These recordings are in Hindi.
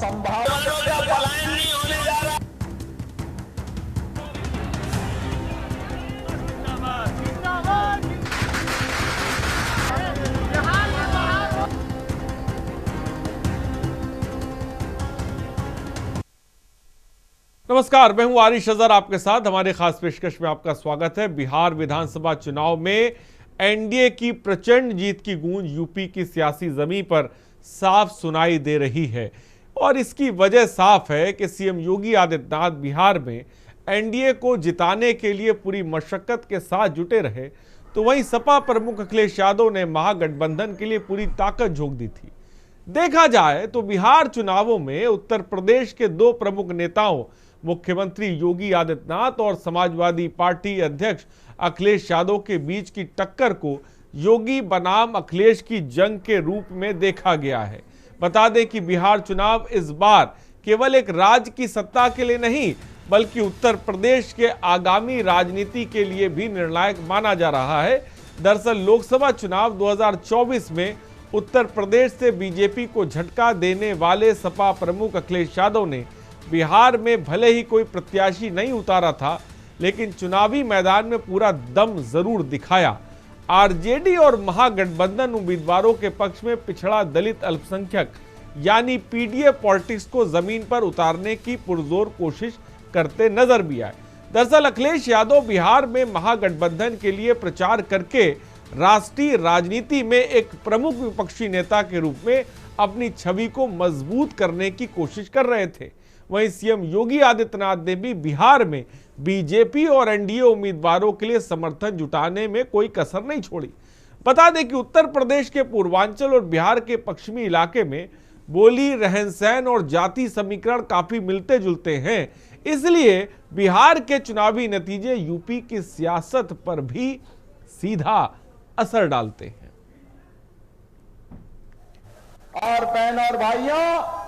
नमस्कार, मैं हूं आरिश अजहर आपके साथ। हमारे खास पेशकश में आपका स्वागत है। बिहार विधानसभा चुनाव में एनडीए की प्रचंड जीत की गूंज यूपी की सियासी जमीन पर साफ सुनाई दे रही है और इसकी वजह साफ है कि सीएम योगी आदित्यनाथ बिहार में एनडीए को जिताने के लिए पूरी मशक्कत के साथ जुटे रहे, तो वहीं सपा प्रमुख अखिलेश यादव ने महागठबंधन के लिए पूरी ताकत झोंक दी थी। देखा जाए तो बिहार चुनावों में उत्तर प्रदेश के दो प्रमुख नेताओं मुख्यमंत्री योगी आदित्यनाथ और समाजवादी पार्टी अध्यक्ष अखिलेश यादव के बीच की टक्कर को योगी बनाम अखिलेश की जंग के रूप में देखा गया है। बता दें कि बिहार चुनाव इस बार केवल एक राज्य की सत्ता के लिए नहीं बल्कि उत्तर प्रदेश के आगामी राजनीति के लिए भी निर्णायक माना जा रहा है। दरअसल लोकसभा चुनाव 2024 में उत्तर प्रदेश से बीजेपी को झटका देने वाले सपा प्रमुख अखिलेश यादव ने बिहार में भले ही कोई प्रत्याशी नहीं उतारा था, लेकिन चुनावी मैदान में पूरा दम जरूर दिखाया। आरजेडी और महागठबंधन उम्मीदवारों के पक्ष में पिछड़ा दलित अल्पसंख्यक यानी पीडीए पॉलिटिक्स को जमीन पर उतारने की पुरजोर कोशिश करते नजर भी आए। दरअसल अखिलेश यादव बिहार में महागठबंधन के लिए प्रचार करके राष्ट्रीय राजनीति में एक प्रमुख विपक्षी नेता के रूप में अपनी छवि को मजबूत करने की कोशिश कर रहे थे। वहीं सीएम योगी आदित्यनाथ ने भी बिहार में बीजेपी और एनडीए उम्मीदवारों के लिए समर्थन जुटाने में कोई कसर नहीं छोड़ी। बता दें कि उत्तर प्रदेश के पूर्वांचल और बिहार के पश्चिमी इलाके में बोली, रहन सहन और जाति समीकरण काफी मिलते जुलते हैं, इसलिए बिहार के चुनावी नतीजे यूपी की सियासत पर भी सीधा असर डालते हैं। और बहन और भाइयों,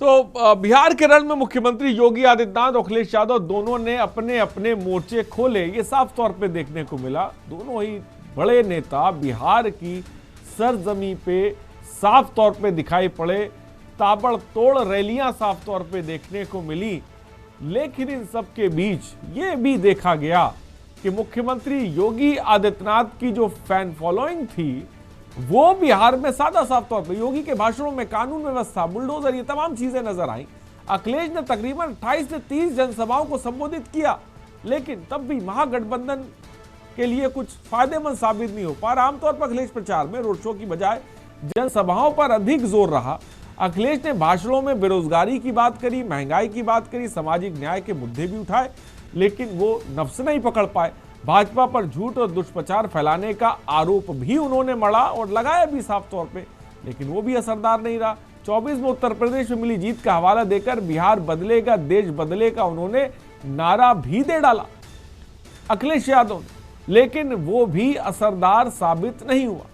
तो बिहार के रण में मुख्यमंत्री योगी आदित्यनाथ और अखिलेश यादव दोनों ने अपने अपने मोर्चे खोले, ये साफ तौर पे देखने को मिला। दोनों ही बड़े नेता बिहार की सरजमी पे साफ तौर पे दिखाई पड़े। ताबड़तोड़ रैलियां साफ तौर पे देखने को मिली, लेकिन इन सब के बीच ये भी देखा गया कि मुख्यमंत्री योगी आदित्यनाथ की जो फैन फॉलोइंग थी वो बिहार में सादा साफ तौर पर योगी के भाषणों में कानून व्यवस्था, बुलडोजर, ये तमाम चीजें नजर आई। अखिलेश ने तकरीबन 28 से 30 जनसभाओं को संबोधित किया, लेकिन तब भी महागठबंधन के लिए कुछ फायदेमंद साबित नहीं हो पा रहा। आमतौर पर अखिलेश प्रचार में रोड शो की बजाय जनसभाओं पर अधिक जोर रहा। अखिलेश ने भाषणों में बेरोजगारी की बात करी, महंगाई की बात करी, सामाजिक न्याय के मुद्दे भी उठाए, लेकिन वो नफ्स नहीं पकड़ पाए। भाजपा पर झूठ और दुष्प्रचार फैलाने का आरोप भी उन्होंने मढ़ा और लगाया भी साफ तौर पे, लेकिन वो भी असरदार नहीं रहा। 24 में उत्तर प्रदेश में मिली जीत का हवाला देकर बिहार बदलेगा, देश बदलेगा उन्होंने नारा भी दे डाला अखिलेश यादव ने, लेकिन वो भी असरदार साबित नहीं हुआ।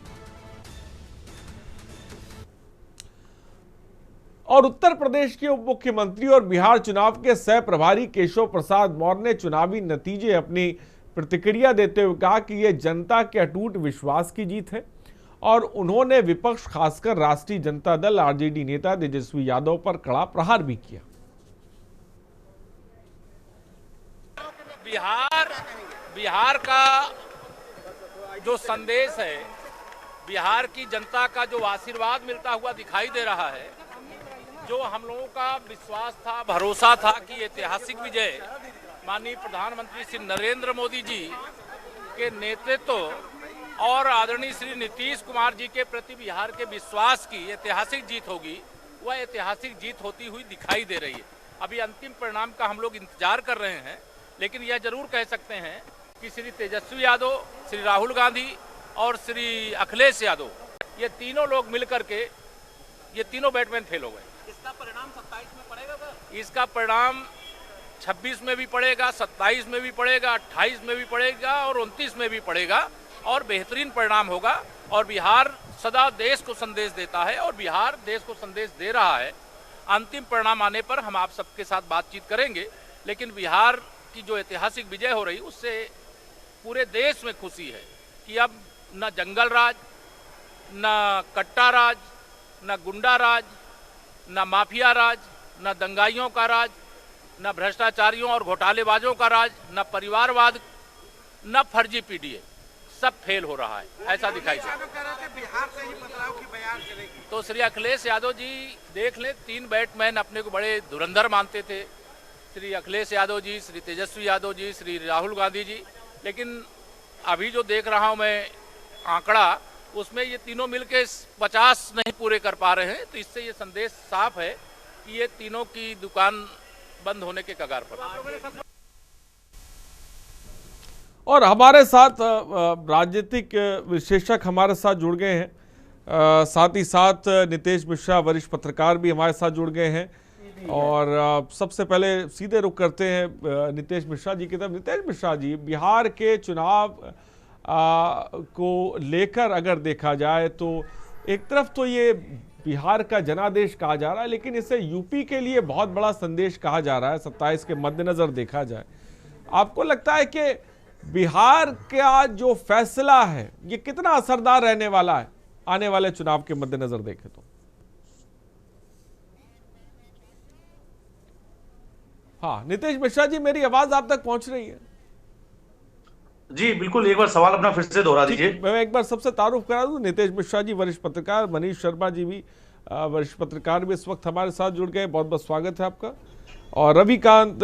और उत्तर प्रदेश के उप मुख्यमंत्री और बिहार चुनाव के सह प्रभारी केशव प्रसाद मौर्य ने चुनावी नतीजे अपनी प्रतिक्रिया देते हुए कहा कि यह जनता के अटूट विश्वास की जीत है और उन्होंने विपक्ष खासकर राष्ट्रीय जनता दल आरजेडी नेता तेजस्वी यादव पर कड़ा प्रहार भी किया। बिहार का जो संदेश है, बिहार की जनता का जो आशीर्वाद मिलता हुआ दिखाई दे रहा है, जो हम लोगों का विश्वास था, भरोसा था कि ऐतिहासिक विजय माननीय प्रधानमंत्री श्री नरेंद्र मोदी जी के नेतृत्व और आदरणीय श्री नीतीश कुमार जी के प्रति बिहार के विश्वास की ऐतिहासिक जीत होगी, वह ऐतिहासिक जीत होती हुई दिखाई दे रही है। अभी अंतिम परिणाम का हम लोग इंतजार कर रहे हैं, लेकिन यह जरूर कह सकते हैं कि श्री तेजस्वी यादव, श्री राहुल गांधी और श्री अखिलेश यादव, ये तीनों लोग मिलकर के ये तीनों बैटमैन फेल हो गए। इसका परिणाम 27 में पड़ेगा सर? इसका परिणाम 26 में भी पड़ेगा, 27 में भी पड़ेगा, 28 में भी पड़ेगा और 29 में भी पड़ेगा और बेहतरीन परिणाम होगा और बिहार सदा देश को संदेश देता है और बिहार देश को संदेश दे रहा है। अंतिम परिणाम आने पर हम आप सबके साथ बातचीत करेंगे, लेकिन बिहार की जो ऐतिहासिक विजय हो रही उससे पूरे देश में खुशी है कि अब न जंगल राज, न कट्टा राज, न गुंडा राज, न माफिया राज, न दंगाइयों का राज, न भ्रष्टाचारियों और घोटालेबाजों का राज, न परिवारवाद, न फर्जी पीडीए, सब फेल हो रहा है, ऐसा दिखाई दे रहा है। बिहार से ही बदलाव की बयान चलेगी। तो श्री अखिलेश यादव जी देख लें, 3 बैटमैन अपने को बड़े धुरंधर मानते थे, श्री अखिलेश यादव जी, श्री तेजस्वी यादव जी, श्री राहुल गांधी जी, लेकिन अभी जो देख रहा हूं मैं आंकड़ा, उसमें ये तीनों मिलके 50 नहीं पूरे कर पा रहे हैं। तो इससे ये संदेश साफ है कि ये तीनों की दुकान बंद होने के कगार पर। और हमारे साथ राजनीतिक विश्लेषक हमारे साथ जुड़ गए हैं, साथ ही साथ नितेश मिश्रा वरिष्ठ पत्रकार भी हमारे साथ जुड़ गए हैं। और सबसे पहले सीधे रुख करते हैं नितेश मिश्रा जी की तरफ। नितेश मिश्रा जी, बिहार के चुनाव को लेकर अगर देखा जाए तो एक तरफ तो ये बिहार का जनादेश कहा जा रहा है, लेकिन इसे यूपी के लिए बहुत बड़ा संदेश कहा जा रहा है 27 के मद्देनजर देखा जाए। आपको लगता है कि बिहार का जो फैसला है ये कितना असरदार रहने वाला है आने वाले चुनाव के मद्देनजर देखें तो? हाँ नितेश मिश्रा जी, मेरी आवाज आप तक पहुंच रही है? जी बिल्कुल, एक बार सवाल अपना फिर से दोहरा दीजिए। मैं एक बार सबसे तारुफ करा दूं, नितेश मिश्रा जी वरिष्ठ पत्रकार, मनीष शर्मा जी भी वरिष्ठ पत्रकार भी इस वक्त हमारे साथ जुड़ गए, बहुत बहुत स्वागत है आपका। और रजनीकांत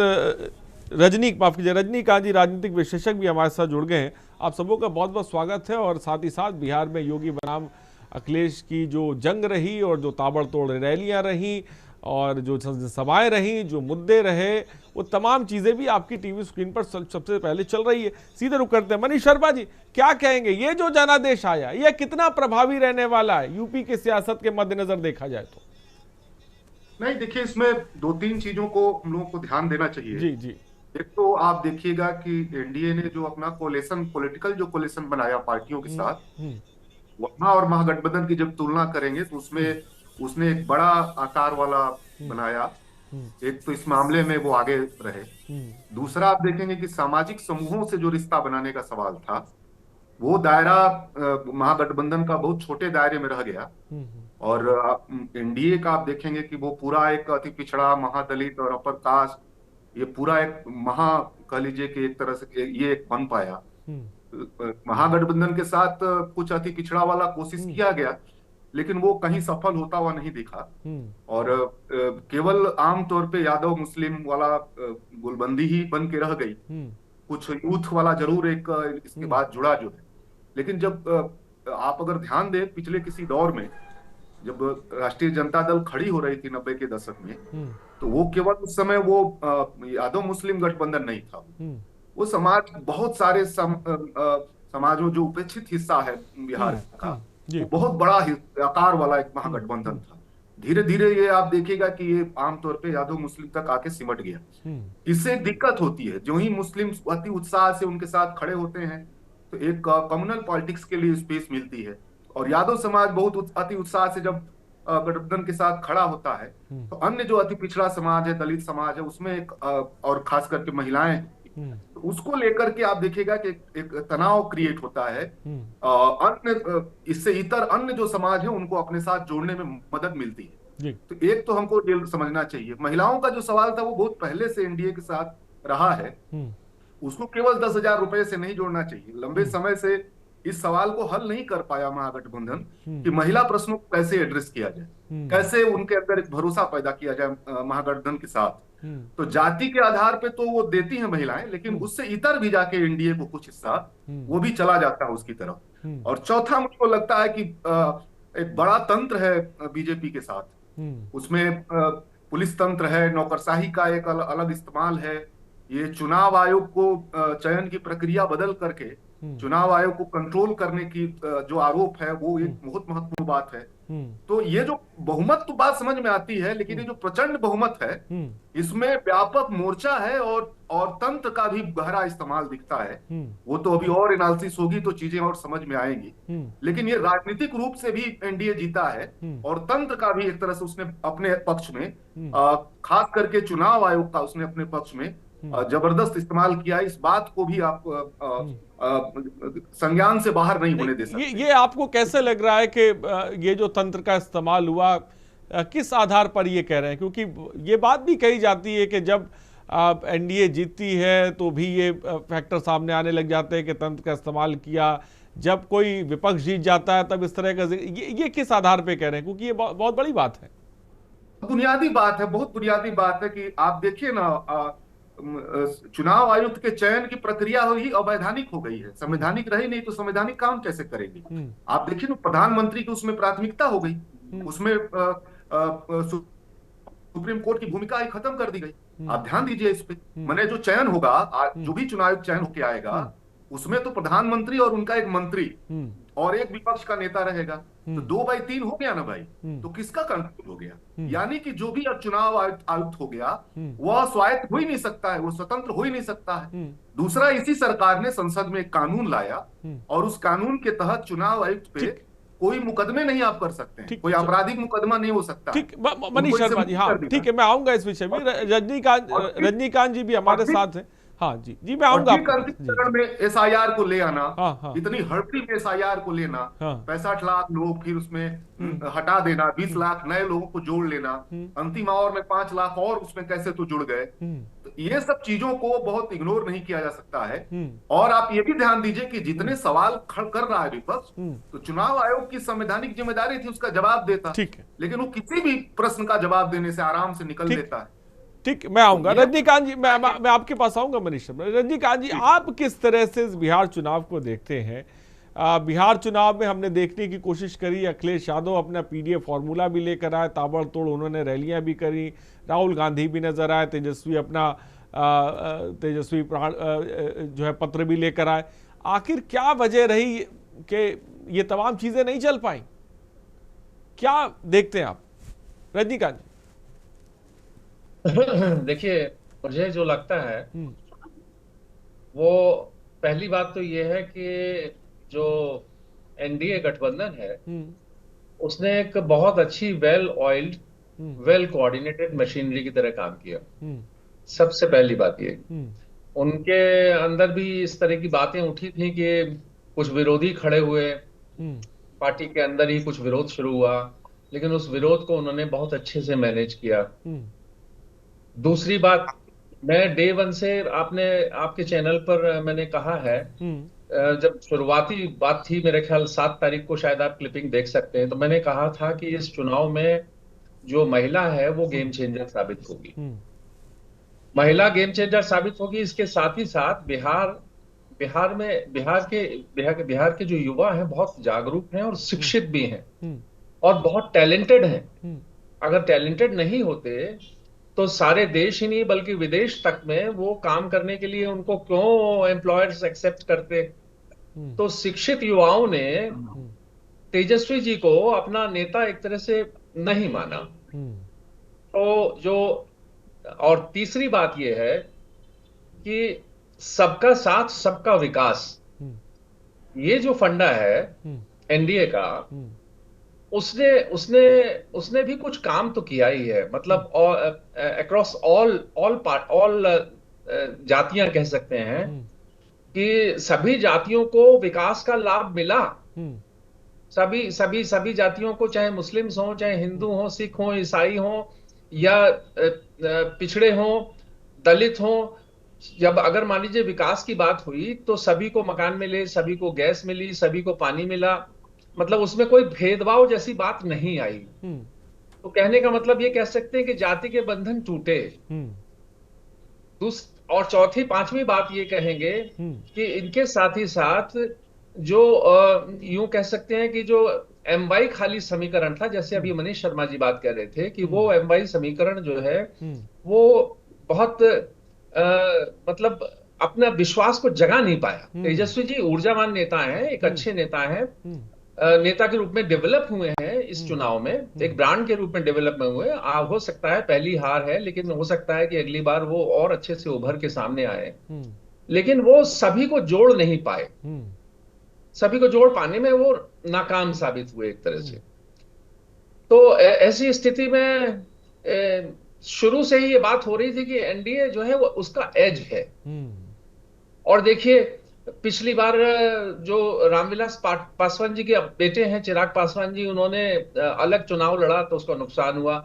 जी राजनीतिक विशेषज्ञ भी हमारे साथ जुड़ गए हैं, आप सबों का बहुत बहुत स्वागत है। और साथ ही साथ बिहार में योगी बनाम अखिलेश की जो जंग रही और जो ताबड़तोड़ रैलियां रही और जो सभाएं रही, जो मुद्दे रहे, वो तमाम चीजें भी आपकी टीवी स्क्रीन पर सबसे पहले चल रही है। सीधे रुक करते हैं, मनीष शर्मा जी क्या कहेंगे, ये जो जनादेश आया यह कितना प्रभावी रहने वाला है यूपी की सियासत के मद्देनजर देखा जाए तो? नहीं, देखिए इसमें 2-3 चीजों को हम लोगों को ध्यान देना चाहिए। जी जी। एक तो आप देखिएगा कि एनडीए ने जो अपना पॉलिटिकल जो कोलेशन बनाया पार्टियों के साथ, वहां और महागठबंधन की जब तुलना करेंगे तो उसमें उसने एक बड़ा आकार वाला बनाया। एक तो इस मामले में वो आगे रहे। दूसरा आप देखेंगे कि सामाजिक समूहों से जो रिश्ता बनाने का सवाल था, वो दायरा महागठबंधन का बहुत छोटे दायरे में रह गया। और एनडीए का आप देखेंगे कि वो पूरा एक अति पिछड़ा, महादलित और अपर कास्ट, ये पूरा एक कह लीजिए कि एक तरह से ये एक बन पाया। महागठबंधन के साथ कुछ अति पिछड़ा वाला कोशिश किया गया, लेकिन वो कहीं सफल होता हुआ नहीं दिखा। और केवल आमतौर पे यादव मुस्लिम वाला गुलबंदी ही बन के रह गई। कुछ यूथ वाला जरूर एक इसके बाद जुड़ा जो है। लेकिन जब आप अगर ध्यान दें, पिछले किसी दौर में जब राष्ट्रीय जनता दल खड़ी हो रही थी 90 के दशक में, तो वो केवल उस समय वो यादव मुस्लिम गठबंधन नहीं था। वो समाज, बहुत सारे समाजों जो उपेक्षित हिस्सा है बिहार का, वो बहुत बड़ा आकार वाला एक महागठबंधन था। धीरे धीरे ये आप देखिएगा कि ये आमतौर पे यादव मुस्लिम तक आके सिमट गया। इससे दिक्कत होती है, जो ही मुस्लिम अति उत्साह से उनके साथ खड़े होते हैं तो एक कम्युनल पॉलिटिक्स के लिए स्पेस मिलती है। और यादव समाज बहुत अति उत्साह से जब गठबंधन के साथ खड़ा होता है तो अन्य जो अति पिछड़ा समाज है, दलित समाज है, उसमें एक और खास करके महिलाएं, तो उसको लेकर के आप देखिएगा कि एक तनाव क्रिएट होता है। अन्य इससे इतर अन्य जो समाज है उनको अपने साथ जोड़ने में मदद मिलती है। तो एक तो हमको ये समझना चाहिए, महिलाओं का जो सवाल था वो बहुत पहले से एनडीए के साथ रहा है, उसको केवल 10,000 रुपए से नहीं जोड़ना चाहिए। लंबे समय से इस सवाल को हल नहीं कर पाया महागठबंधन कि महिला प्रश्नों को कैसे एड्रेस किया जाए, कैसे उनके अंदर एक भरोसा पैदा किया जाए महागठबंधन के साथ। तो जाति के आधार पे तो वो देती हैं महिलाएं, लेकिन उससे इतर भी जाके एनडीए को कुछ हिस्सा वो भी चला जाता है उसकी तरफ। और चौथा मुझको लगता है कि एक बड़ा तंत्र है बीजेपी के साथ, उसमें पुलिस तंत्र है, नौकरशाही का एक अलग इस्तेमाल है। ये चुनाव आयोग को चयन की प्रक्रिया बदल करके चुनाव आयोग को कंट्रोल करने की जो आरोप है वो एक बहुत महत्वपूर्ण बात है। तो ये जो बहुमत तो बात समझ में आती है, लेकिन ये जो प्रचंड बहुमत है इसमें व्यापक मोर्चा है और तंत्र का भी गहरा इस्तेमाल दिखता है। वो तो अभी और एनालिसिस होगी तो चीजें और समझ में आएंगी, लेकिन ये राजनीतिक रूप से भी एनडीए जीता है और तंत्र का भी एक तरह से उसने अपने पक्ष में, खास करके चुनाव आयोग का उसने अपने पक्ष में जबरदस्त इस्तेमाल किया। इस बात को भी आप संज्ञान से बाहर नहीं होने दे सकते। ये आपको कैसे लग रहा है कि ये जो तंत्र का इस्तेमाल हुआ, किस आधार पर ये कह रहे हैं? क्योंकि ये बात भी कही जाती है कि जब एनडीए जीतती है तो भी ये फैक्टर सामने आने लग जाते हैं कि तंत्र का इस्तेमाल किया, जब कोई विपक्ष जीत जाता है तब इस तरह का ये किस आधार पे कह रहे हैं? क्योंकि ये बहुत बड़ी बात है, बुनियादी बात है, बहुत बुनियादी बात है कि आप देखिए ना, चुनाव आयुक्त के चयन की प्रक्रिया ही अवैधानिक हो गई है। संवैधानिक रही नहीं तो संवैधानिक काम कैसे करेगी? आप देखिए ना, प्रधानमंत्री की उसमें प्राथमिकता हो गई, उसमें सुप्रीम कोर्ट की भूमिका ही खत्म कर दी गई। आप ध्यान दीजिए इस पे, मैंने जो चयन होगा, जो भी चुनाव आयुक्त चयन होके आएगा उसमें तो प्रधानमंत्री और उनका एक मंत्री और एक विपक्ष का नेता रहेगा, तो 2/3 हो गया ना भाई। तो किसका कंट्रोल हो गया? यानी कि जो भी अब चुनाव आयुक्त हो गया वह स्वायत्त हो ही नहीं सकता है, वो स्वतंत्र हो ही नहीं सकता है। दूसरा, इसी सरकार ने संसद में एक कानून लाया और उस कानून के तहत चुनाव आयुक्त पे कोई मुकदमे नहीं आप कर सकते हैं, कोई आपराधिक मुकदमा नहीं हो सकता। ठीक, मनीष शर्मा जी, हाँ ठीक है, मैं आऊंगा इस विषय में। रजनीकांत जी भी हमारे साथ हैं। हाँ जी, मैं आऊंगा। चरण में एसआईआर को ले आना, इतनी हड़बड़ी में एसआईआर को लेना, 65 लाख लोग फिर उसमें हटा देना, 20 लाख नए लोगों को जोड़ लेना, अंतिम आवर में 5 लाख और उसमें कैसे तो जुड़ गए। तो ये सब चीजों को बहुत इग्नोर नहीं किया जा सकता है। और आप ये भी ध्यान दीजिए कि जितने सवाल कर रहा है विपक्ष, तो चुनाव आयोग की संवैधानिक जिम्मेदारी थी उसका जवाब देता, लेकिन वो किसी भी प्रश्न का जवाब देने से आराम से निकल देता है। ठीक, मैं आऊंगा। रजनीकांत जी, मैं आपके पास आऊंगा। मनीष शर्मा, रजनीकांत जी, आप किस तरह से इस बिहार चुनाव को देखते हैं? बिहार चुनाव में हमने देखने की कोशिश करी, अखिलेश यादव अपना पीडीएफ फॉर्मूला भी लेकर आए, ताबड़तोड़ उन्होंने रैलियां भी करी, राहुल गांधी भी नजर आए, तेजस्वी अपना जो है पत्र भी लेकर आए। आखिर क्या वजह रही कि ये तमाम चीजें नहीं चल पाई? क्या देखते हैं आप, रजनीकांत जी? देखिए, मुझे जो लगता है वो पहली बात तो ये है कि जो एनडीए गठबंधन है उसने एक बहुत अच्छी well oiled, well coordinated machinery की तरह काम किया। सबसे पहली बात ये, उनके अंदर भी इस तरह की बातें उठी थी कि कुछ विरोधी खड़े हुए, पार्टी के अंदर ही कुछ विरोध शुरू हुआ, लेकिन उस विरोध को उन्होंने बहुत अच्छे से मैनेज किया। दूसरी बात, मैं डे वन से आपके चैनल पर मैंने कहा है, जब शुरुआती बात थी, मेरे ख्याल 7 तारीख को शायद आप क्लिपिंग देख सकते हैं, तो मैंने कहा था कि इस चुनाव में जो महिला है वो गेम चेंजर साबित होगी। महिला गेम चेंजर साबित होगी। इसके साथ ही साथ बिहार के जो युवा हैं बहुत जागरूक हैं और शिक्षित भी हैं और बहुत टैलेंटेड हैं। अगर टैलेंटेड नहीं होते तो सारे देश ही नहीं बल्कि विदेश तक में वो काम करने के लिए उनको क्यों एम्प्लॉयर्स एक्सेप्ट करते। तो शिक्षित युवाओं ने तेजस्वी जी को अपना नेता एक तरह से नहीं माना। तो और तीसरी बात ये है कि सबका साथ सबका विकास, ये जो फंडा है एनडीए का, उसने भी कुछ काम तो किया ही है। मतलब अक्रॉस ऑल जातियां कह सकते हैं कि सभी जातियों को विकास का लाभ मिला। सभी जातियों को, चाहे मुस्लिम्स हो, चाहे हिंदू हो, सिख हो, ईसाई हो या पिछड़े हो, दलित हो, जब अगर मान लीजिए विकास की बात हुई तो सभी को मकान मिले, सभी को गैस मिली, सभी को पानी मिला। मतलब उसमें कोई भेदभाव जैसी बात नहीं आई। तो कहने का मतलब ये कह सकते हैं कि जाति के बंधन टूटे। और चौथी पांचवी बात ये कहेंगे कि इनके साथ ही साथ जो यूं कह सकते हैं कि जो एमवाई खाली समीकरण था, जैसे अभी मनीष शर्मा जी बात कर रहे थे कि वो एमवाई समीकरण जो है वो बहुत मतलब अपना विश्वास को जगा नहीं पाया। तेजस्वी जी ऊर्जावान नेता हैं, एक अच्छे नेता हैं, नेता के रूप में डेवलप हुए हैं इस चुनाव में, एक ब्रांड के रूप में डेवलप हुए हैं। हो सकता है पहली हार है, लेकिन हो सकता है कि अगली बार वो और अच्छे से उभर के सामने आए। लेकिन वो सभी को जोड़ नहीं पाए, सभी को जोड़ पाने में वो नाकाम साबित हुए एक तरह से। तो ऐसी स्थिति में शुरू से ही ये बात हो रही थी कि एनडीए जो है वो उसका एज है। और देखिए पिछली बार जो रामविलास पासवान जी के बेटे हैं चिराग पासवान जी, उन्होंने अलग चुनाव लड़ा तो उसका नुकसान हुआ।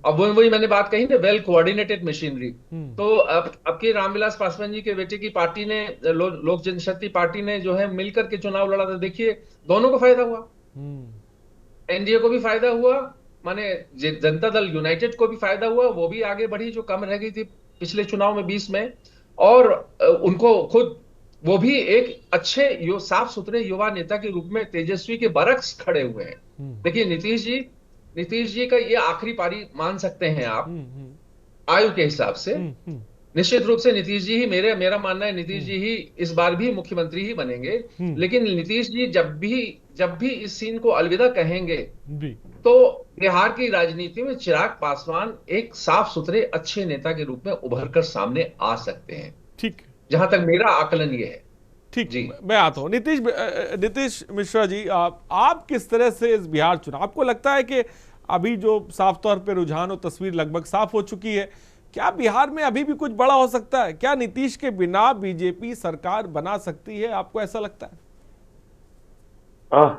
अब वही मैंने बात कही ना, वेल कोऑर्डिनेटेड मशीनरी। तो अब की रामविलास पासवान जी के बेटे की पार्टी ने, लोक जनशक्ति पार्टी ने जो है मिलकर के चुनाव लड़ा, तो देखिए दोनों को फायदा हुआ। एनडीए को भी फायदा हुआ, माने जनता दल यूनाइटेड को भी फायदा हुआ, वो भी आगे बढ़ी जो कम रह गई थी पिछले चुनाव में 20 में। और उनको खुद वो भी एक अच्छे साफ सुथरे युवा नेता के रूप में तेजस्वी के बरक्स खड़े हुए हैं। देखिए नीतीश जी का ये आखिरी पारी मान सकते हैं आप आयु के हिसाब से। निश्चित रूप से नीतीश जी ही, मेरा मानना है नीतीश जी ही इस बार भी मुख्यमंत्री ही बनेंगे। लेकिन नीतीश जी जब भी इस सीन को अलविदा कहेंगे तो बिहार की राजनीति में चिराग पासवान एक साफ सुथरे अच्छे नेता के रूप में उभर कर सामने आ सकते हैं। ठीक, जहां तक मेरा आकलन ये है। ठीक जी, मैं आता हूं। नीतीश मिश्रा जी, आप किस तरह से इस बिहार चुनाव, आपको लगता है कि अभी जो साफ तौर पे रुझान और तस्वीर लगभग साफ हो चुकी है, क्या बिहार में अभी भी कुछ बड़ा हो सकता है? क्या नीतीश के बिना बीजेपी सरकार बना सकती है? आपको ऐसा लगता है?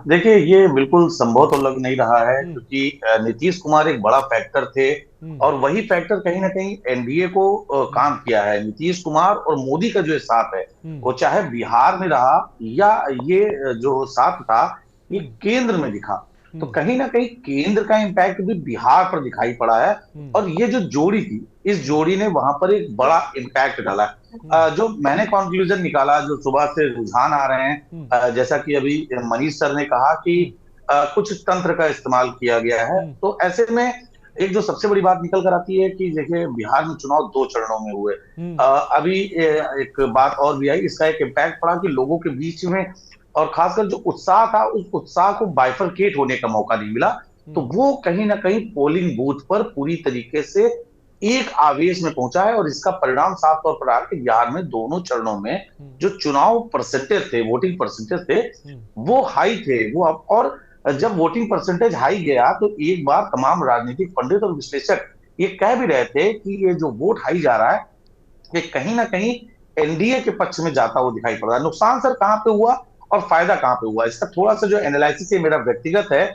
देखिए, ये बिल्कुल संभव तो लग नहीं रहा है, क्योंकि नीतीश कुमार एक बड़ा फैक्टर थे और वही फैक्टर कहीं ना कहीं एनडीए को काम किया है। नीतीश कुमार और मोदी का जो साथ है वो चाहे बिहार में रहा या ये जो साथ था ये केंद्र में दिखा, तो कहीं ना कहीं केंद्र का इम्पैक्ट भी बिहार पर दिखाई पड़ा है। और ये जो जोड़ी थी, इस जोड़ी ने वहां पर एक बड़ा इम्पैक्ट डाला। जो मैंने कंक्लूजन निकाला, जो सुबह से रुझान आ रहे हैं, जैसा कि अभी मनीष सर ने कहा कि कुछ तंत्र का इस्तेमाल किया गया है, तो ऐसे में एक जो सबसे बड़ी बात निकल कर आती है कि देखिए बिहार में चुनाव 2 चरणों में हुए। अभी एक बात और भी आई, इसका एक इम्पैक्ट पड़ा कि लोगों के बीच में और खासकर जो उत्साह था, उस उत्साह को बाइफरकेट होने का मौका नहीं मिला। तो वो कहीं ना कहीं पोलिंग बूथ पर पूरी तरीके से एक आवेश में पहुंचा है और इसका परिणाम साफ तौर पर रहा कि बिहार में दोनों चरणों में जो चुनाव परसेंटेज थे, वोटिंग परसेंटेज थे, वो हाई थे। वो और जब वोटिंग परसेंटेज हाई गया तो एक बार तमाम राजनीतिक पंडित और विश्लेषक ये कह भी रहे थे कि ये जो वोट हाई जा रहा है ये कहीं ना कहीं एनडीए के पक्ष में जाता हुआ दिखाई पड़ रहा है। नुकसान सर कहां पे हुआ और फायदा कहां पे हुआ, इसका थोड़ा सा जो एनालिसिस है मेरा व्यक्तिगत है,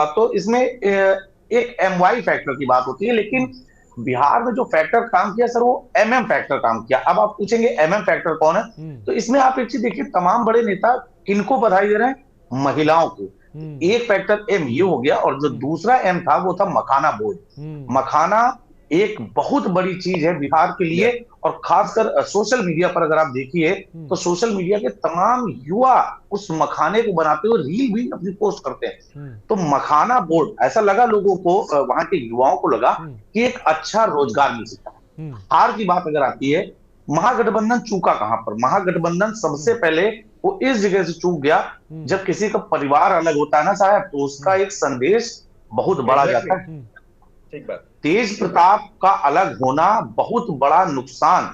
तो इसमें एक एमवाई फैक्टर की बात होती है, लेकिन बिहार में जो फैक्टर काम किया सर वो एमएम फैक्टर काम किया। अब आप पूछेंगे एमएम फैक्टर कौन है, तो इसमें आप एक चीज देखिए, तमाम बड़े नेता किनको बधाई दे रहे हैं? महिलाओं को। एक फैक्टर एम ये हो गया, और जो दूसरा एम था वो था मखाना बोर्ड। मखाना एक बहुत बड़ी चीज है बिहार के लिए, और खासकर सोशल मीडिया पर अगर आप देखिए तो सोशल मीडिया के तमाम युवा उस मखाने को बनाते हुए रील भी अपनी पोस्ट करते हैं। तो मखाना बोर्ड ऐसा लगा लोगों को, वहां के युवाओं को लगा कि एक अच्छा रोजगार मिल सकता है। हार की बात अगर आती है, महागठबंधन चूका कहां पर? महागठबंधन सबसे पहले वो इस जगह से चूक गया, जब किसी का परिवार अलग होता है ना साहब, तो उसका एक संदेश बहुत बड़ा जाता है। तेज प्रताप का अलग होना बहुत बड़ा नुकसान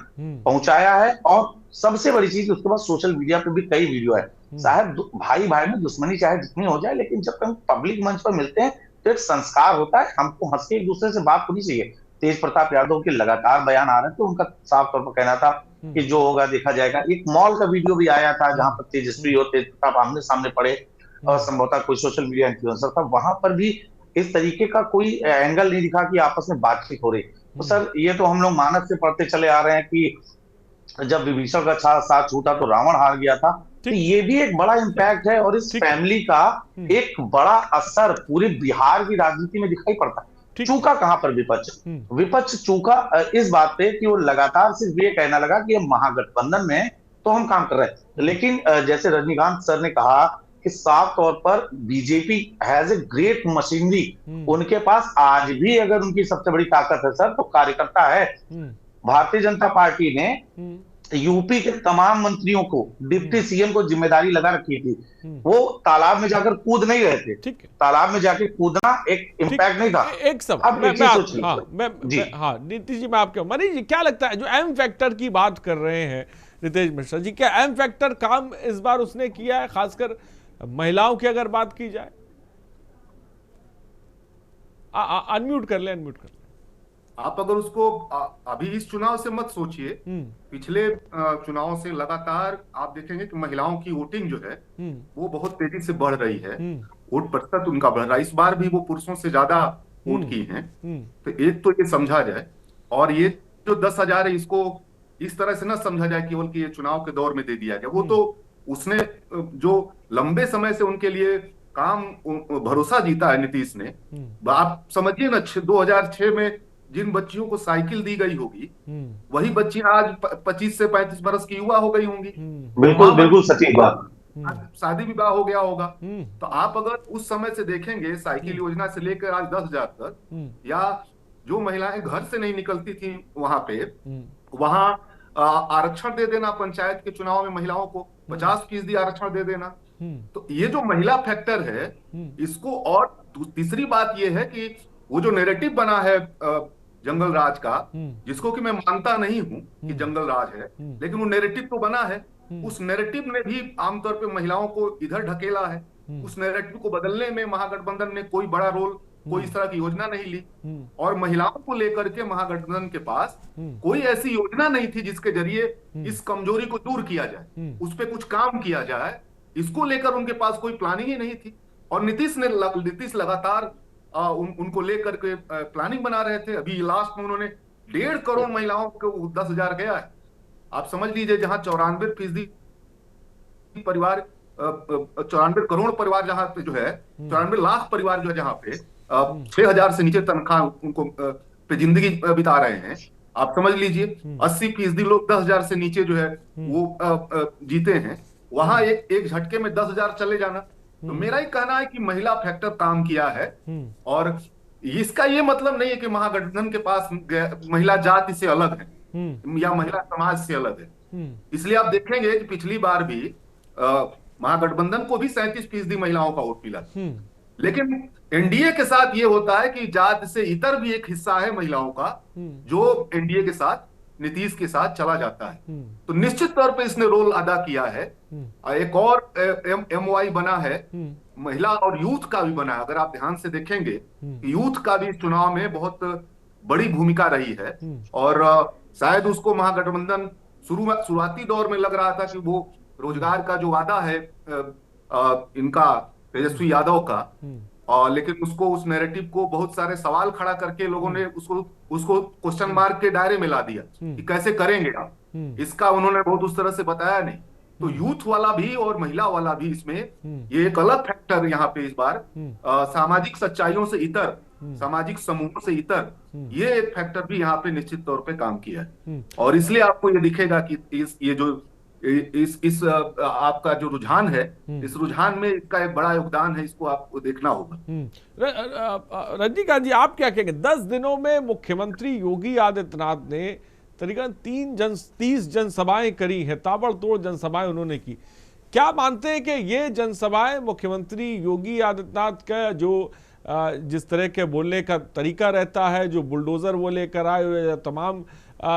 पहुंचाया है। और सबसे बड़ी चीज, उसके बाद सोशल मीडिया पे भी कई वीडियो है साहब, भाई भाई में दुश्मनी चाहे जितनी हो जाए, लेकिन जब हम पब्लिक मंच पर मिलते हैं तो एक संस्कार होता है, हमको हंस के एक दूसरे से बात होनी चाहिए। तेज प्रताप यादव के लगातार बयान आ रहे थे, उनका साफ तौर पर कहना था कि जो होगा देखा जाएगा। एक मॉल का वीडियो भी आया था जहां पर तेजस्वी और तेज प्रताप आमने सामने पड़े, और संभवतः कोई सोशल मीडिया इन्फ्लुएंसर था, वहां पर भी इस तरीके का कोई एंगल नहीं दिखा कि आपस में बातचीत हो रही। तो सर ये तो हम लोग मानस से पढ़ते चले आ रहे हैं कि जब विभीषण का साथ छूटा तो रावण हार गया था। तो ये भी एक बड़ा इम्पैक्ट है, और इस फैमिली का एक बड़ा असर पूरे बिहार की राजनीति में दिखाई पड़ता है। चूका कहां पर विपक्ष? विपक्ष चूका इस बात पे कि वो लगातार सिर्फ ये कहना लगा कि महागठबंधन में तो हम काम कर रहे हैं, लेकिन जैसे रजनीकांत सर ने कहा कि साफ तौर पर BJP has a great machinery. उनके पास आज भी अगर उनकी सबसे बड़ी ताकत है सर तो कार्यकर्ता है। भारतीय जनता पार्टी ने यूपी के तमाम मंत्रियों को, डिप्टी सीएम को जिम्मेदारी लगा रखी थी। वो तालाब में जाकर कूद नहीं रहे थे। ठीक है, तालाब में जाके कूदना एक इम्पैक्ट नहीं था। एक सब अब एक चीज सोचिए। हाँ नीतीश जी, मैं आपके मनीष जी क्या लगता है जो एम फैक्टर की बात कर रहे हैं रितेश मिश्रा जी, क्या एम फैक्टर काम इस बार उसने किया है, खासकर महिलाओं की अगर बात की जाए? अनम्यूट कर ले, अनम्यूट कर ले। आप अगर उसको अभी इस चुनाव से मत सोचिए, पिछले चुनाव से लगातार आप देखेंगे कि महिलाओं की वोटिंग जो है वो बहुत तेजी से बढ़ रही है। वोट प्रतिशत उनका बढ़ रहा है। इस बार भी वो पुरुषों से ज्यादा वोट की हैं। तो एक तो ये समझा जाए, और ये जो 10,000 है इसको इस तरह से ना समझा जाए केवल कि ये चुनाव के दौर में दे दिया गया। वो तो उसने जो लंबे समय से उनके लिए काम भरोसा जीता है नीतीश ने। आप समझिए ना, 2006 में जिन बच्चियों को साइकिल दी गई होगी, वही बच्चियां आज 25 से 35 बरस की युवा हो गई होंगी। बिल्कुल बिल्कुल सटीक बात। शादी विवाह हो गया होगा। तो आप अगर उस समय से देखेंगे, साइकिल योजना से लेकर आज 10,000 तक, या जो महिलाएं घर से नहीं निकलती थी वहां आरक्षण दे देना, पंचायत के चुनाव में महिलाओं को 50% आरक्षण दे देना। तो ये जो महिला फैक्टर है इसको, और तीसरी बात ये है कि वो जो नैरेटिव बना है जंगल राज का, जिसको कि मैं मानता नहीं हूं कि जंगल राज है, लेकिन वो नैरेटिव तो बना है। उस नैरेटिव ने भी आमतौर पे महिलाओं को इधर ढकेला है। उस नैरेटिव को बदलने में महागठबंधन ने कोई बड़ा रोल, कोई इस तरह की योजना नहीं ली। और महिलाओं को लेकर के महागठबंधन के पास कोई ऐसी योजना नहीं थी जिसके जरिए इस कमजोरी को दूर किया जाए, उस पर कुछ काम किया जाए। इसको लेकर उनके पास कोई प्लानिंग ही नहीं थी। और नीतीश लगातार उनको लेकर के प्लानिंग बना रहे थे। अभी लास्ट में उन्होंने 1.5 करोड़ महिलाओं को 10,000 गया है। आप समझ लीजिए, जहां 94% परिवार, 94 करोड़ परिवार जहां पे जो है, 94 लाख परिवार जो है जहां पे 6,000 से नीचे तनख्वाह उनको पे जिंदगी बिता रहे हैं। आप समझ लीजिए 80% लोग 10,000 से नीचे जो है वो जीते हैं। वहां एक झटके में 10,000 चले जाना। तो मेरा ही कहना है कि महिला फैक्टर काम किया है। और इसका ये मतलब नहीं है कि महागठबंधन के पास महिला जाति से अलग है या महिला समाज से अलग है। इसलिए आप देखेंगे कि पिछली बार भी महागठबंधन को भी 37% महिलाओं का वोट मिला। लेकिन एनडीए के साथ ये होता है कि जाति से इतर भी एक हिस्सा है महिलाओं का, जो एनडीए के साथ, नीतीश के साथ चला जाता है। तो निश्चित तौर पे इसने रोल अदा किया है। एक और एमओआई बना है, महिला और यूथ का भी बना है। अगर आप ध्यान से देखेंगे, यूथ का भी चुनाव में बहुत बड़ी भूमिका रही है। और शायद उसको महागठबंधन शुरुआती दौर में लग रहा था कि वो रोजगार का जो वादा है इनका, तेजस्वी यादव का, लेकिन उसको, उस नैरेटिव को बहुत सारे सवाल खड़ा करके लोगों ने उसको क्वेश्चन मार्क के दायरे में ला दिया कि कैसे करेंगे आप। इसका उन्होंने बहुत उस तरह से बताया नहीं। तो यूथ वाला भी और महिला वाला भी इसमें ये एक अलग फैक्टर यहाँ पे इस बार सामाजिक सच्चाइयों से इतर, सामाजिक समूहों से इतर, ये एक फैक्टर भी यहाँ पे निश्चित तौर पे काम किया है। और इसलिए आपको ये दिखेगा कि ये जो इस आपका जो रुझान है, इस रुझान में इसका एक बड़ा योगदान है। इसको आपको देखना होगा। रजनीकांत जी, आप क्या कहेंगे? 10 दिनों में मुख्यमंत्री योगी आदित्यनाथ ने तकरीबन 30 जनसभाएं करी हैं, ताबड़तोड़ जनसभाएं उन्होंने की। क्या मानते हैं कि ये जनसभाएं मुख्यमंत्री योगी आदित्यनाथ का जो जिस तरह के बोलने का तरीका रहता है, जो बुलडोजर वो लेकर आए, तमाम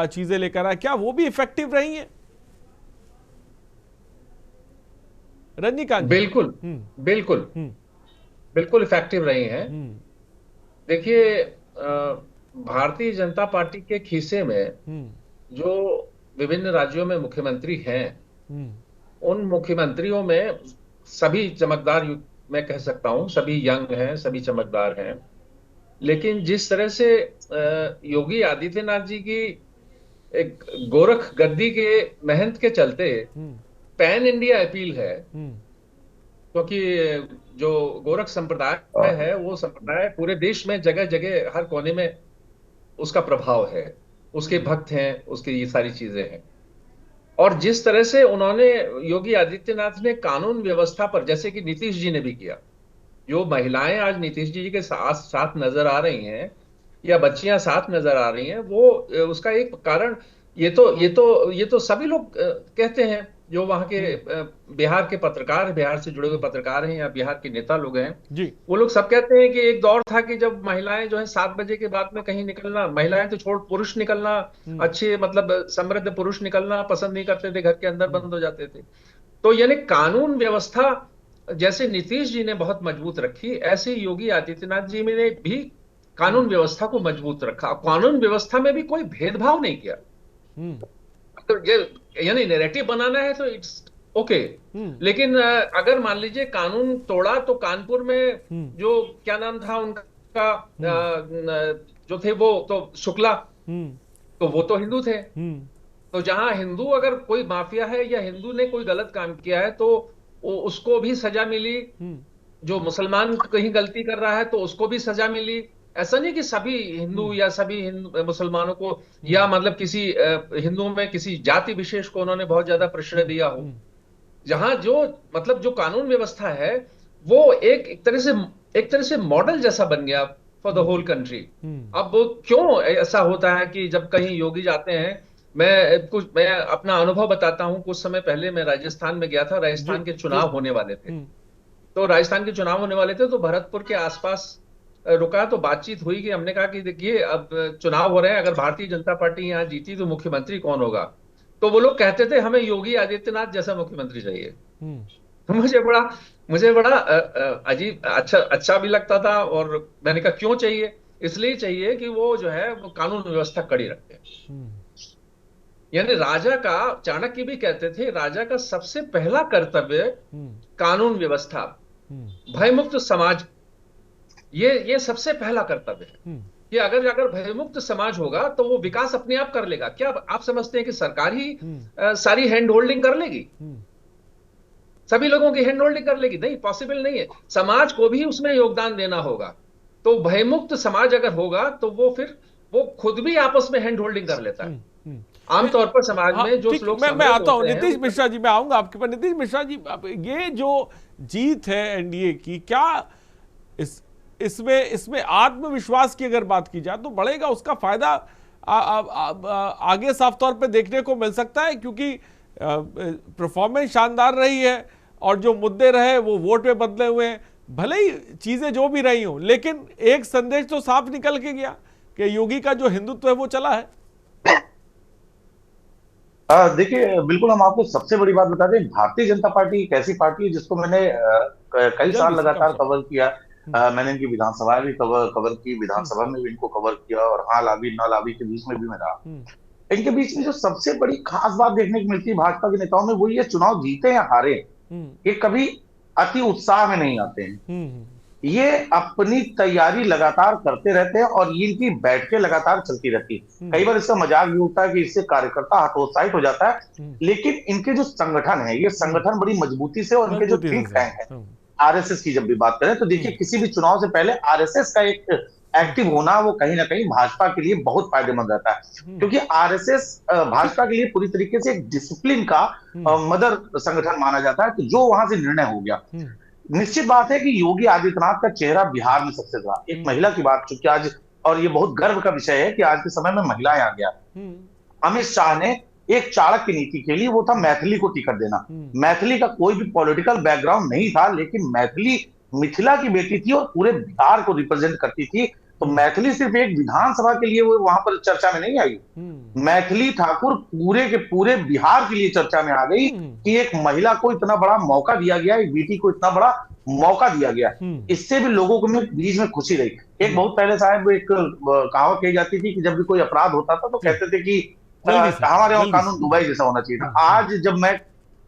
चीजें लेकर आए, क्या वो भी इफेक्टिव रही हैं? रजनीकांत? बिल्कुल बिल्कुल बिल्कुल इफेक्टिव रही हैं। देखिए, भारतीय जनता पार्टी के खीसे में जो विभिन्न राज्यों में मुख्यमंत्री हैं, उन मुख्यमंत्रियों में सभी चमकदार, मैं कह सकता हूं सभी यंग हैं, सभी चमकदार हैं। लेकिन जिस तरह से योगी आदित्यनाथ जी की एक गोरख गद्दी के मेहनत के चलते पैन इंडिया अपील है, क्योंकि जो गोरख संप्रदाय है वो संप्रदाय पूरे देश में जगह जगह हर कोने में उसका प्रभाव है, उसके भक्त हैं, उसकी ये सारी चीजें हैं। और जिस तरह से उन्होंने, योगी आदित्यनाथ ने कानून व्यवस्था पर, जैसे कि नीतीश जी ने भी किया, जो महिलाएं आज नीतीश जी के साथ नजर आ रही हैं या बच्चियां साथ नजर आ रही हैं, वो उसका एक कारण ये तो सभी लोग कहते हैं, जो वहां के बिहार के पत्रकार, बिहार से जुड़े हुए पत्रकार हैं या बिहार के नेता लोग हैं जी। वो लोग सब कहते हैं कि एक दौर था कि जब महिलाएं जो है 7 बजे के बाद में कहीं निकलना, महिलाएं तो छोड़, पुरुष निकलना, अच्छे मतलब समृद्ध पुरुष निकलना पसंद नहीं करते थे, घर के अंदर बंद हो जाते थे। तो यानी कानून व्यवस्था जैसे नीतीश जी ने बहुत मजबूत रखी, ऐसे योगी आदित्यनाथ जी ने भी कानून व्यवस्था को मजबूत रखा। कानून व्यवस्था में भी कोई भेदभाव नहीं किया। तो ये यानी नैरेटिव बनाना है तो इट्स ओके, लेकिन अगर मान लीजिए कानून तोड़ा तो कानपुर में जो क्या नाम था उनका, जो थे वो तो शुक्ला, तो वो तो हिंदू थे। तो जहां हिंदू अगर कोई माफिया है या हिंदू ने कोई गलत काम किया है तो उसको भी सजा मिली, जो मुसलमान कहीं गलती कर रहा है तो उसको भी सजा मिली। ऐसा नहीं कि सभी हिंदू या सभी मुसलमानों को या मतलब किसी हिंदुओं में किसी जाति विशेष को उन्होंने बहुत ज्यादा प्रश्रय दिया हो। जहां जो मतलब जो कानून व्यवस्था है वो एक तरह से मॉडल जैसा बन गया फॉर द होल कंट्री। अब क्यों ऐसा होता है कि जब कहीं योगी जाते हैं, मैं अपना अनुभव बताता हूं। कुछ समय पहले मैं राजस्थान में गया था, राजस्थान के चुनाव होने वाले थे। तो राजस्थान के चुनाव होने वाले थे तो भरतपुर के आसपास रुका, तो बातचीत हुई कि हमने कहा कि देखिए अब चुनाव हो रहे हैं, अगर भारतीय जनता पार्टी यहाँ जीती तो मुख्यमंत्री कौन होगा? तो वो लोग कहते थे हमें योगी आदित्यनाथ जैसा मुख्यमंत्री चाहिए। तो मुझे बड़ा अजीब, अच्छा भी लगता था। और मैंने कहा क्यों चाहिए? इसलिए चाहिए कि वो जो है वो कानून व्यवस्था कड़ी रखते हैं। यानी राजा का, चाणक्य भी कहते थे, राजा का सबसे पहला कर्तव्य कानून व्यवस्था, भयमुक्त समाज, ये सबसे पहला कर्तव्य है कि अगर भयमुक्त समाज होगा तो वो विकास अपने आप कर लेगा। क्या आप समझते हैं कि सरकार ही सारी हैंड होल्डिंग कर लेगी? सभी लोगों की हैंड होल्डिंग कर लेगी? नहीं, पॉसिबल नहीं है। समाज को भी उसमें योगदान देना होगा। तो भयमुक्त समाज अगर होगा तो वो खुद भी आपस में हैंड होल्डिंग कर लेता है। आमतौर पर समाज में जो लोग, मैं आता हूं नीतीश मिश्रा जी, मैं आऊंगा आपके पास। नीतीश मिश्रा जी, ये जो जीत है एनडीए की, क्या इसमें आत्मविश्वास की अगर बात की जाए तो बढ़ेगा? उसका फायदा आगे साफ तौर पे देखने को मिल सकता है, क्योंकि परफॉर्मेंस शानदार रही है और जो मुद्दे रहे वो वोट में बदले हुए हैं। भले ही चीजें जो भी रही हों, लेकिन एक संदेश तो साफ निकल के गया कि योगी का जो हिंदुत्व है वो चला है। देखिए, बिल्कुल हम आपको सबसे बड़ी बात बता दें, भारतीय जनता पार्टी एक ऐसी पार्टी है जिसको मैंने कई साल लगातार कवर किया। मैंने इनकी विधानसभा भी कवर की, विधानसभा में भी इनको कवर किया, और हाँ लाभी ना लाभी के बीच में भी मैं रहा। इनके बीच में जो सबसे बड़ी खास बात देखने को मिलती है भाजपा के नेताओं में, वो ये चुनाव जीते या हारे, ये कभी अति उत्साह में नहीं आते हैं। ये अपनी तैयारी लगातार करते रहते हैं और इनकी बैठकें लगातार चलती रहती है। कई बार इसका मजाक भी होता है कि इससे कार्यकर्ता हतोत्साहित हो जाता है, लेकिन इनके जो संगठन है, ये संगठन बड़ी मजबूती से, और इनके जो थिंक टैंक है, आरएसएस की जब भी बात करें तो देखिए, किसी भी चुनाव से पहले आरएसएस का एक एक्टिव होना वो कहीं ना कहीं भाजपा के लिए बहुत फायदेमंद रहता है, क्योंकि आरएसएस भाजपा के लिए पूरी तरीके से एक डिसिप्लिन का मदर संगठन माना जाता है। तो जो वहां से निर्णय हो गया, निश्चित बात है कि योगी आदित्यनाथ का चेहरा बिहार में सबसे बड़ा, एक महिला की बात, चूंकि आज, और ये बहुत गर्व का विषय है कि आज के समय में महिलाएं आ गया। अमित शाह ने एक चाणक्य नीति के लिए, वो था मैथिली को टिकट देना। मैथिली का कोई भी पॉलिटिकल बैकग्राउंड नहीं था, लेकिन मैथिली मिथिला की बेटी थी और पूरे बिहार को रिप्रेजेंट करती थी। तो मैथिली सिर्फ एक विधानसभा के लिए वो वहां पर चर्चा में नहीं आई, मैथिली ठाकुर पूरे के पूरे बिहार के लिए चर्चा में आ गई कि एक महिला को इतना बड़ा मौका दिया गया, एक बेटी को इतना बड़ा मौका दिया गया। इससे भी लोगों को बीच में खुशी रही। एक बहुत पहले साहब एक कहावत कही जाती थी कि जब भी कोई अपराध होता था तो कहते थे कि हमारे यहाँ कानून दुबई जैसा होना चाहिए था। आज जब मैं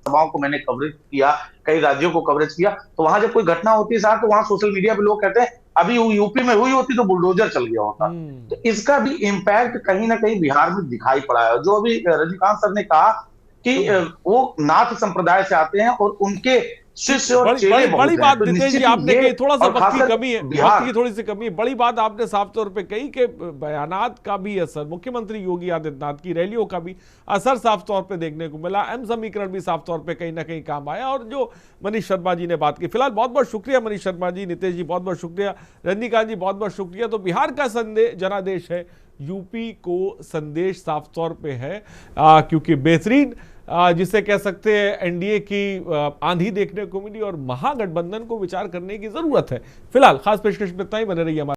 सभाओं को मैंने कवरेज किया, कई राज्यों को कवरेज किया, तो वहां जब कोई घटना होती है साहब, तो वहां सोशल मीडिया पे लोग कहते हैं अभी यूपी में हुई होती तो बुलडोजर चल गया होता। तो इसका भी इम्पैक्ट कहीं ना कहीं बिहार में दिखाई पड़ा है। जो अभी रजनीकांत सर ने कहा कि वो नाथ संप्रदाय से आते हैं और उनके शिष्य और चेले बड़ी बात तो नितेश जी आपने कही, थोड़ा सा वक्त की कमी है, वक्त की थोड़ी सी कमी है। बड़ी बात आपने साफ तौर पे कही कि बयानात का भी असर, मुख्यमंत्री योगी आदित्यनाथ की रैलियों का भी असर साफ तौर पे देखने को मिला। एम समीकरण भी साफ तौर पे कहीं ना कहीं काम आया, और जो मनीष शर्मा जी ने बात की। फिलहाल बहुत बहुत शुक्रिया मनीष शर्मा जी, नितेश जी बहुत बहुत शुक्रिया, रजनीकांत जी बहुत बहुत शुक्रिया। तो बिहार का संदेश जनादेश है यूपी को संदेश साफ तौर पे है, क्योंकि बेहतरीन जिसे कह सकते हैं एनडीए की आंधी देखने को मिली और महागठबंधन को विचार करने की जरूरत है। फिलहाल खास पेशकश में इतना ही, बने रहिए हमारे